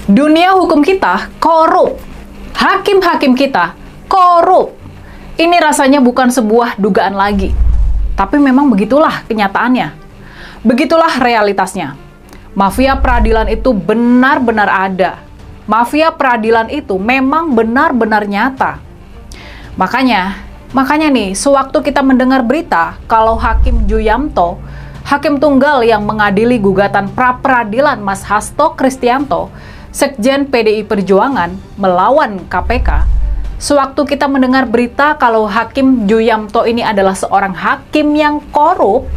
Dunia hukum kita korup. Hakim-hakim kita korup. Ini rasanya bukan sebuah dugaan lagi. Tapi memang begitulah kenyataannya. Begitulah realitasnya. Mafia peradilan itu benar-benar ada. Mafia peradilan itu memang benar-benar nyata. Makanya nih, sewaktu kita mendengar berita kalau Hakim Ju Yamto, hakim tunggal yang mengadili gugatan pra-peradilan Mas Hasto Kristianto, Sekjen PDI Perjuangan melawan KPK, sewaktu kita mendengar berita kalau Hakim Ju Yamto ini adalah seorang hakim yang korup,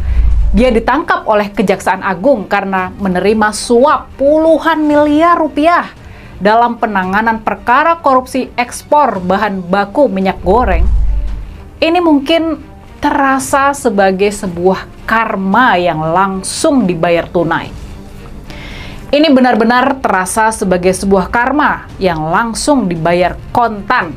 dia ditangkap oleh Kejaksaan Agung karena menerima suap puluhan miliar rupiah dalam penanganan perkara korupsi ekspor bahan baku minyak goreng. Ini mungkin terasa sebagai sebuah karma yang langsung dibayar tunai. Ini benar-benar terasa sebagai sebuah karma yang langsung dibayar kontan.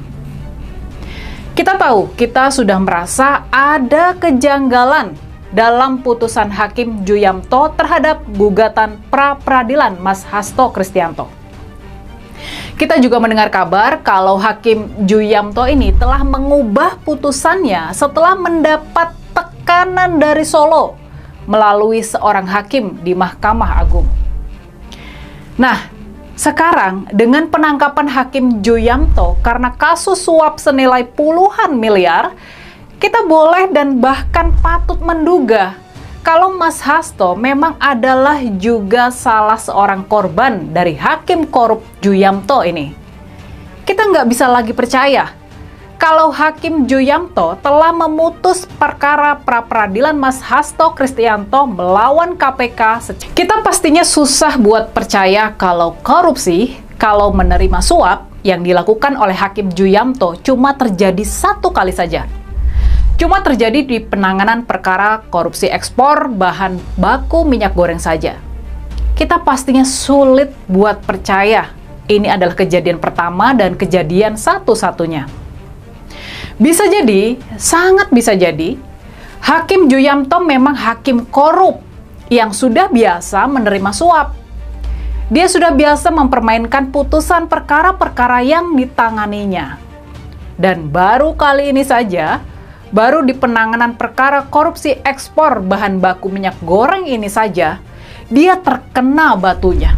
Kita tahu, kita sudah merasa ada kejanggalan dalam putusan Hakim Ju Yamto terhadap gugatan pra-peradilan Mas Hasto Kristianto. Kita juga mendengar kabar kalau Hakim Ju Yamto ini telah mengubah putusannya setelah mendapat tekanan dari Solo melalui seorang hakim di Mahkamah Agung. Nah, sekarang dengan penangkapan Hakim Ju Yamto karena kasus suap senilai puluhan miliar, kita boleh dan bahkan patut menduga kalau Mas Hasto memang adalah juga salah seorang korban dari hakim korup Ju Yamto ini. Kita nggak bisa lagi percaya kalau Hakim Ju Yamto telah memutus perkara pra-peradilan Mas Hasto Kristianto melawan KPK. Kita pastinya susah buat percaya kalau korupsi, kalau menerima suap yang dilakukan oleh Hakim Ju Yamto cuma terjadi satu kali saja. Cuma terjadi di penanganan perkara korupsi ekspor bahan baku minyak goreng saja. Kita pastinya sulit buat percaya ini adalah kejadian pertama dan kejadian satu-satunya. Bisa jadi, sangat bisa jadi, Hakim Ju Yamto memang hakim korup yang sudah biasa menerima suap. Dia sudah biasa mempermainkan putusan perkara-perkara yang ditanganinya. Dan baru kali ini saja, baru di penanganan perkara korupsi ekspor bahan baku minyak goreng ini saja, dia terkena batunya.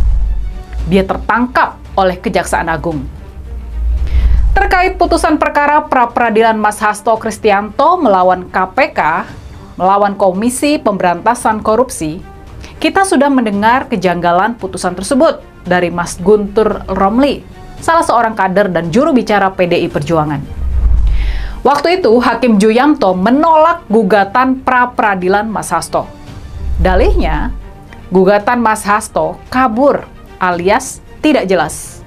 Dia tertangkap oleh Kejaksaan Agung. Terkait putusan perkara pra-peradilan Mas Hasto Kristianto melawan KPK, melawan Komisi Pemberantasan Korupsi, kita sudah mendengar kejanggalan putusan tersebut dari Mas Guntur Romli, salah seorang kader dan juru bicara PDI Perjuangan. Waktu itu, Hakim Ju Yamto menolak gugatan pra-peradilan Mas Hasto. Dalihnya, gugatan Mas Hasto kabur alias tidak jelas.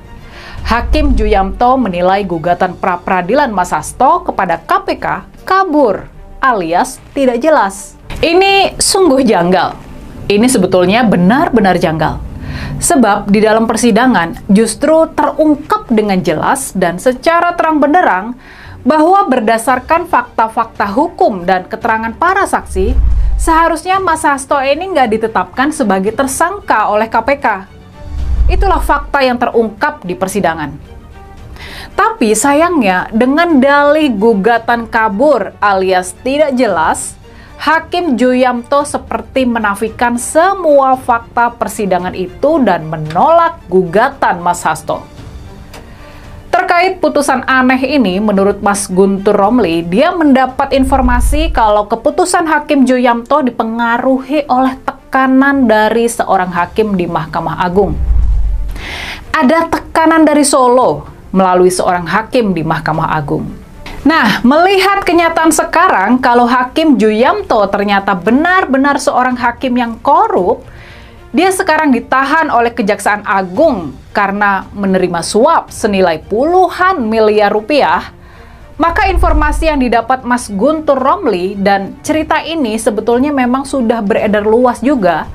Hakim Ju Yamto menilai gugatan pra-peradilan Mas Hasto kepada KPK kabur alias tidak jelas. Ini sungguh janggal. Ini sebetulnya benar-benar janggal. Sebab di dalam persidangan justru terungkap dengan jelas dan secara terang benderang bahwa berdasarkan fakta-fakta hukum dan keterangan para saksi, seharusnya Mas Hasto ini nggak ditetapkan sebagai tersangka oleh KPK. Itulah fakta yang terungkap di persidangan. Tapi sayangnya dengan dalih gugatan kabur alias tidak jelas, Hakim Ju Yamto seperti menafikan semua fakta persidangan itu dan menolak gugatan Mas Hasto. Terkait putusan aneh ini, menurut Mas Guntur Romli, dia mendapat informasi kalau keputusan Hakim Ju Yamto dipengaruhi oleh tekanan dari seorang hakim di Mahkamah Agung. Ada tekanan dari Solo melalui seorang hakim di Mahkamah Agung. Nah, melihat kenyataan sekarang kalau Hakim Ju Yamto ternyata benar-benar seorang hakim yang korup, dia sekarang ditahan oleh Kejaksaan Agung karena menerima suap senilai puluhan miliar rupiah, maka informasi yang didapat Mas Guntur Romli dan cerita ini sebetulnya memang sudah beredar luas juga.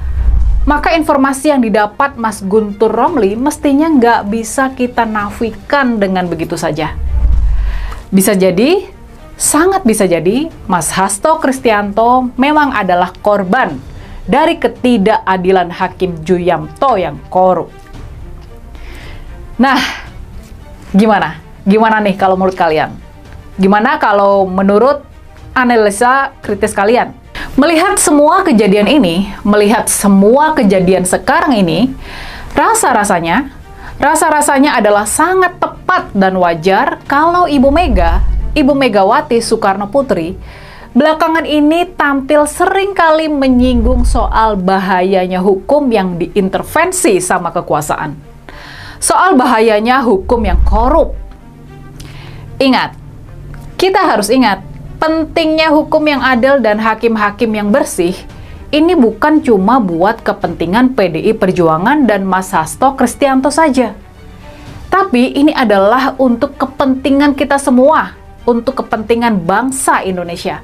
Maka informasi yang didapat Mas Guntur Romli mestinya nggak bisa kita nafikan dengan begitu saja. Bisa jadi, sangat bisa jadi, Mas Hasto Kristianto memang adalah korban dari ketidakadilan Hakim Ju Yamto yang korup. Nah, gimana? Gimana nih kalau menurut kalian? Gimana kalau menurut analisa kritis kalian? Melihat semua kejadian ini, melihat semua kejadian sekarang ini, rasa-rasanya adalah sangat tepat dan wajar kalau Ibu Megawati Soekarno Putri, belakangan ini tampil seringkali menyinggung soal bahayanya hukum yang diintervensi sama kekuasaan. Soal bahayanya hukum yang korup. Ingat, kita harus ingat, pentingnya hukum yang adil dan hakim-hakim yang bersih ini bukan cuma buat kepentingan PDI Perjuangan dan Mas Hasto Kristianto saja. Tapi ini adalah untuk kepentingan kita semua, untuk kepentingan bangsa Indonesia.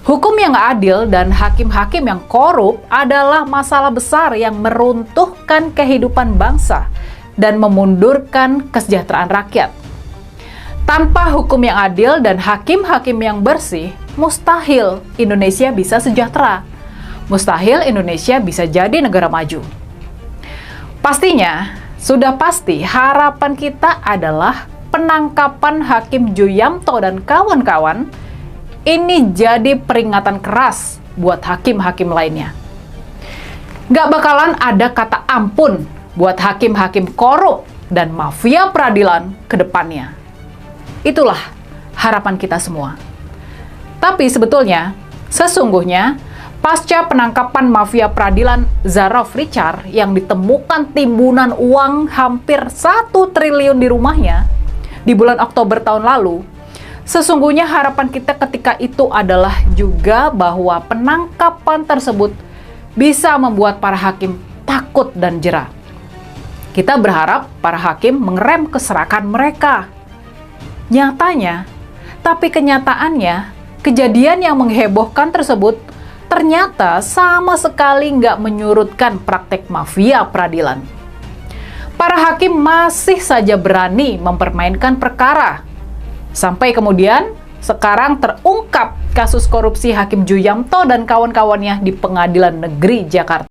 Hukum yang adil dan hakim-hakim yang korup adalah masalah besar yang meruntuhkan kehidupan bangsa dan memundurkan kesejahteraan rakyat. Tanpa hukum yang adil dan hakim-hakim yang bersih, mustahil Indonesia bisa sejahtera. Mustahil Indonesia bisa jadi negara maju. Pastinya, sudah pasti harapan kita adalah penangkapan Hakim Juyamto dan kawan-kawan ini jadi peringatan keras buat hakim-hakim lainnya. Gak bakalan ada kata ampun buat hakim-hakim korup dan mafia peradilan ke depannya. Itulah harapan kita semua. Tapi sebetulnya, sesungguhnya, pasca penangkapan mafia peradilan Zaroff Richard yang ditemukan timbunan uang hampir 1 triliun di rumahnya di bulan Oktober tahun lalu, sesungguhnya harapan kita ketika itu adalah juga bahwa penangkapan tersebut bisa membuat para hakim takut dan jera. Kita berharap para hakim mengerem keserakahan mereka. Nyatanya, tapi kenyataannya, kejadian yang menghebohkan tersebut ternyata sama sekali nggak menyurutkan praktek mafia peradilan. Para hakim masih saja berani mempermainkan perkara. Sampai kemudian, sekarang terungkap kasus korupsi Hakim Juyamto dan kawan-kawannya di Pengadilan Negeri Jakarta.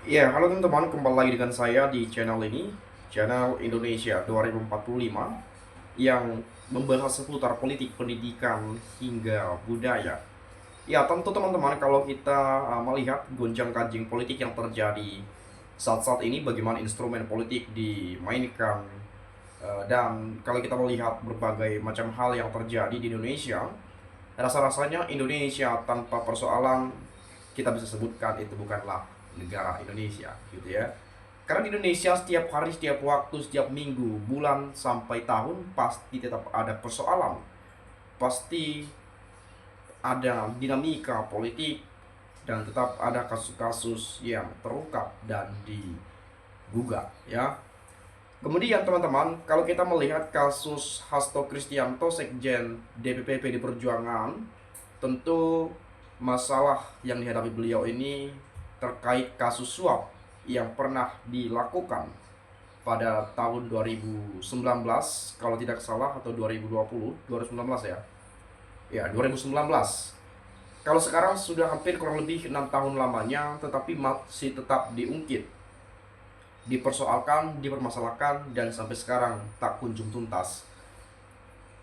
Ya, halo teman-teman, kembali lagi dengan saya di channel ini, channel Indonesia 2045, yang membahas seputar politik, pendidikan, hingga budaya. Ya, tentu teman-teman, kalau kita melihat gonjang-ganjing politik yang terjadi saat-saat ini, bagaimana instrumen politik dimainkan, dan kalau kita melihat berbagai macam hal yang terjadi di Indonesia, rasa-rasanya Indonesia tanpa persoalan kita bisa sebutkan itu bukanlah negara Indonesia, gitu ya. Karena di Indonesia setiap hari, setiap waktu, setiap minggu, bulan, sampai tahun pasti tetap ada persoalan. Pasti ada dinamika politik dan tetap ada kasus-kasus yang terungkap dan digugat, ya. Kemudian teman-teman, kalau kita melihat kasus Hasto Kristianto, Sekjen DPP PD Perjuangan, tentu masalah yang dihadapi beliau ini terkait kasus suap yang pernah dilakukan pada tahun 2019 kalau tidak salah, atau 2020, 2019 ya. Ya, 2019. Kalau sekarang sudah hampir kurang lebih 6 tahun lamanya, tetapi masih tetap diungkit, dipersoalkan, dipermasalahkan, dan sampai sekarang tak kunjung tuntas.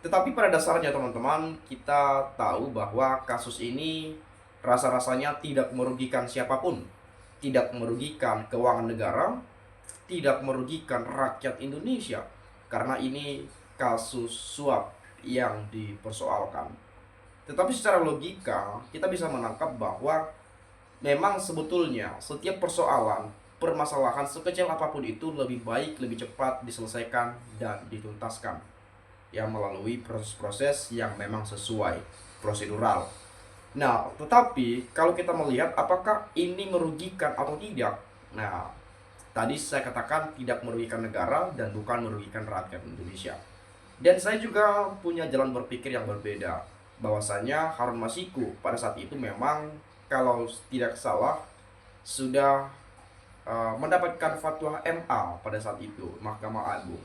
Tetapi pada dasarnya teman-teman, kita tahu bahwa kasus ini rasa-rasanya tidak merugikan siapapun, tidak merugikan keuangan negara, tidak merugikan rakyat Indonesia, karena ini kasus suap yang dipersoalkan. Tetapi secara logika, kita bisa menangkap bahwa memang sebetulnya setiap persoalan, permasalahan sekecil apapun itu lebih baik, lebih cepat diselesaikan dan dituntaskan, yang melalui proses-proses yang memang sesuai prosedural. Nah, tetapi kalau kita melihat apakah ini merugikan atau tidak, nah, tadi saya katakan tidak merugikan negara dan bukan merugikan rakyat Indonesia. Dan saya juga punya jalan berpikir yang berbeda, bahwasanya Harun Masiku pada saat itu memang kalau tidak salah sudah mendapatkan fatwa MA pada saat itu, Mahkamah Agung.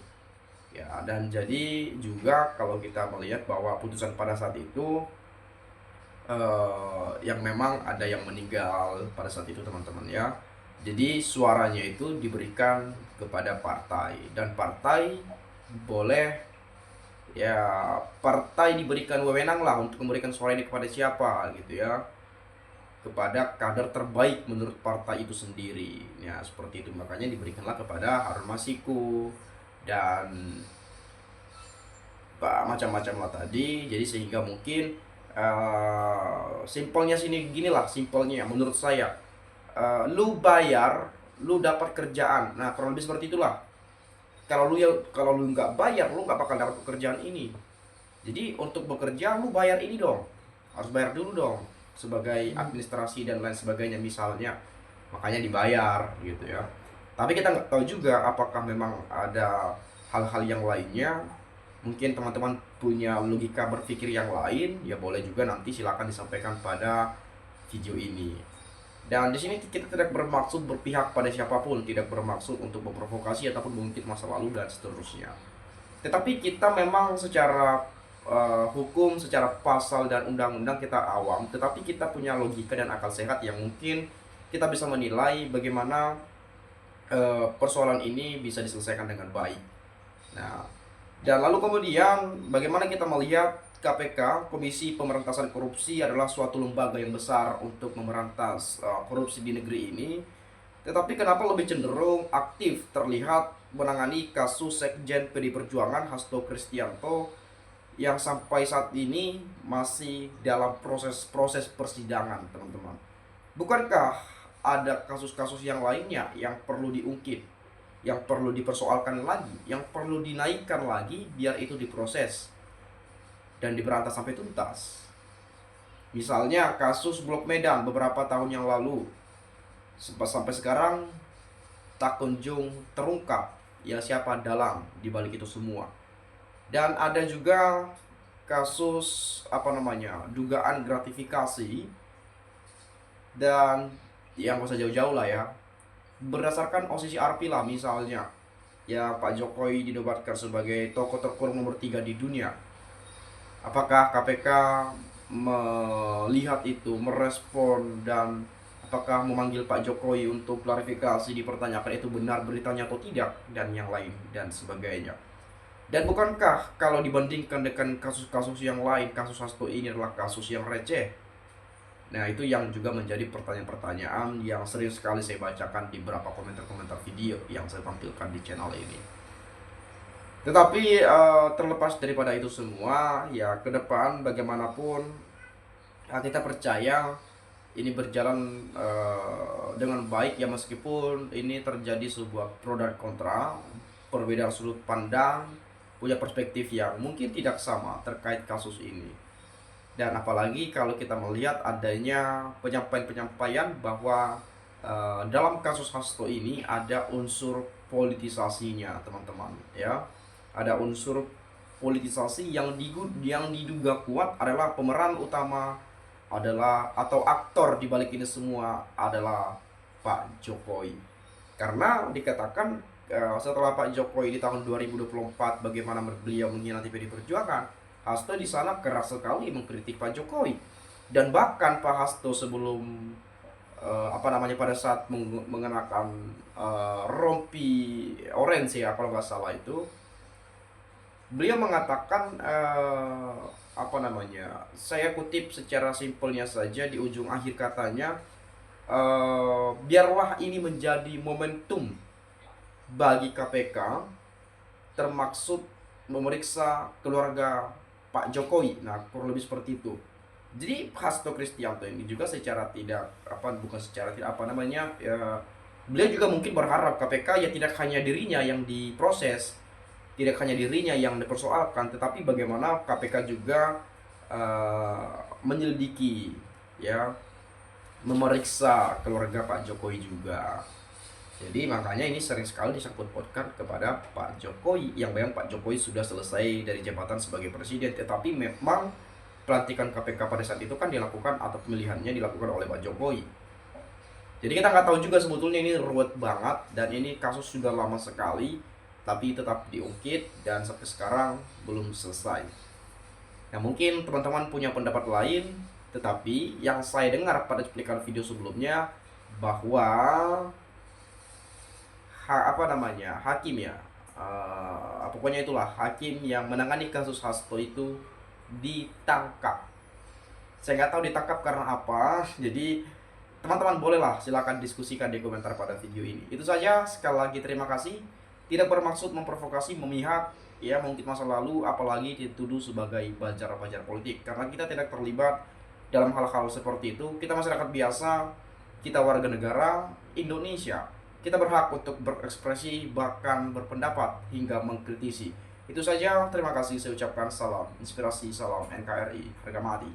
Ya, dan jadi juga kalau kita melihat bahwa putusan pada saat itu yang memang ada yang meninggal pada saat itu teman-teman ya, Jadi suaranya itu diberikan kepada partai, dan partai boleh, ya, partai diberikan wewenang lah untuk memberikan suara ini kepada siapa gitu ya, kepada kader terbaik menurut partai itu sendiri. Ya seperti itu, makanya diberikanlah kepada Harun Masiku dan macam-macam lah tadi. Jadi sehingga mungkin simpelnya sini ginilah, simpelnya menurut saya, lu bayar, lu dapat kerjaan. Nah kurang lebih seperti itulah. Kalau lu nggak bayar, lu nggak bakal dapat pekerjaan ini. Jadi untuk bekerja lu bayar ini dong, harus bayar dulu dong sebagai administrasi dan lain sebagainya misalnya, makanya dibayar gitu ya. Tapi kita nggak tahu juga apakah memang ada hal-hal yang lainnya. Mungkin teman-teman punya logika berpikir yang lain, ya boleh juga nanti silakan disampaikan pada video ini. Dan di sini kita tidak bermaksud berpihak pada siapapun, tidak bermaksud untuk memprovokasi ataupun mengungkit masa lalu dan seterusnya. Tetapi kita memang secara hukum, secara pasal dan undang-undang kita awam, tetapi kita punya logika dan akal sehat yang mungkin kita bisa menilai bagaimana persoalan ini bisa diselesaikan dengan baik. Nah, dan lalu kemudian bagaimana kita melihat KPK, Komisi Pemberantasan Korupsi, adalah suatu lembaga yang besar untuk memberantas korupsi di negeri ini. Tetapi kenapa lebih cenderung aktif terlihat menangani kasus Sekjen PD Perjuangan Hasto Kristianto yang sampai saat ini masih dalam proses persidangan, teman-teman. Bukankah ada kasus-kasus yang lainnya yang perlu diungkit, yang perlu dipersoalkan lagi, yang perlu dinaikkan lagi biar itu diproses dan diberantas sampai tuntas? Misalnya kasus Blok Medan beberapa tahun yang lalu, sampai sekarang tak kunjung terungkap ya siapa dalang di balik itu semua. Dan ada juga kasus dugaan gratifikasi, dan yang gak usah jauh-jauh lah ya, berdasarkan posisi RP lah misalnya, ya Pak Jokowi dinobatkan sebagai tokoh terkurung nomor 3 di dunia. Apakah KPK melihat itu, merespon, dan apakah memanggil Pak Jokowi untuk klarifikasi, dipertanyakan itu benar beritanya atau tidak, dan yang lain dan sebagainya. Dan bukankah kalau dibandingkan dengan kasus-kasus yang lain, kasus Hasto ini adalah kasus yang receh? Nah itu yang juga menjadi pertanyaan-pertanyaan yang sering sekali saya bacakan di beberapa komentar-komentar video yang saya tampilkan di channel ini. Tetapi terlepas daripada itu semua, ya ke depan bagaimanapun kita percaya ini berjalan dengan baik ya, meskipun ini terjadi sebuah pro dan kontra, perbedaan sudut pandang, punya perspektif yang mungkin tidak sama terkait kasus ini. Dan apalagi kalau kita melihat adanya penyampaian-penyampaian bahwa dalam kasus Hasto ini ada unsur politisasinya, teman-teman ya. Ada unsur politisasi yang diduga kuat adalah pemeran utama adalah, atau aktor di balik ini semua adalah Pak Jokowi. Karena dikatakan setelah Pak Jokowi di tahun 2024 bagaimana beliau mengkhianati PD Perjuangan, Hasto di sana keras sekali mengkritik Pak Jokowi. Dan bahkan Pak Hasto sebelum pada saat mengenakan rompi orange ya kalau nggak salah itu, beliau mengatakan saya kutip secara simpelnya saja di ujung akhir katanya, biarlah ini menjadi momentum bagi KPK termaksud memeriksa keluarga Pak Jokowi. Nah kurang lebih seperti itu. Jadi Hasto Kristianto ini juga beliau juga mungkin berharap KPK ya tidak hanya dirinya yang diproses, tidak hanya dirinya yang dipersoalkan, tetapi bagaimana KPK juga menyelidiki ya, memeriksa keluarga Pak Jokowi juga. Jadi makanya ini sering sekali disangkut pautkan kepada Pak Jokowi, yang memang Pak Jokowi sudah selesai dari jabatan sebagai presiden, tetapi memang pelantikan KPK pada saat itu kan dilakukan, atau pemilihannya dilakukan oleh Pak Jokowi. Jadi kita nggak tahu juga sebetulnya, ini ruwet banget, dan ini kasus sudah lama sekali tapi tetap diungkit dan sampai sekarang belum selesai. Nah mungkin teman-teman punya pendapat lain, tetapi yang saya dengar pada cuplikan video sebelumnya bahwa hakim ya, pokoknya itulah hakim yang menangani kasus Hasto itu ditangkap. Saya nggak tahu ditangkap karena apa. Jadi teman-teman bolehlah silakan diskusikan di komentar pada video ini. Itu saja, sekali lagi terima kasih. Tidak bermaksud memprovokasi, memihak, ya mungkin masa lalu, apalagi dituduh sebagai bajar-bajar politik. Karena kita tidak terlibat dalam hal-hal seperti itu. Kita masyarakat biasa, kita warga negara Indonesia. Kita berhak untuk berekspresi, bahkan berpendapat, hingga mengkritisi. Itu saja, terima kasih. Saya ucapkan salam inspirasi, salam NKRI, harga mati.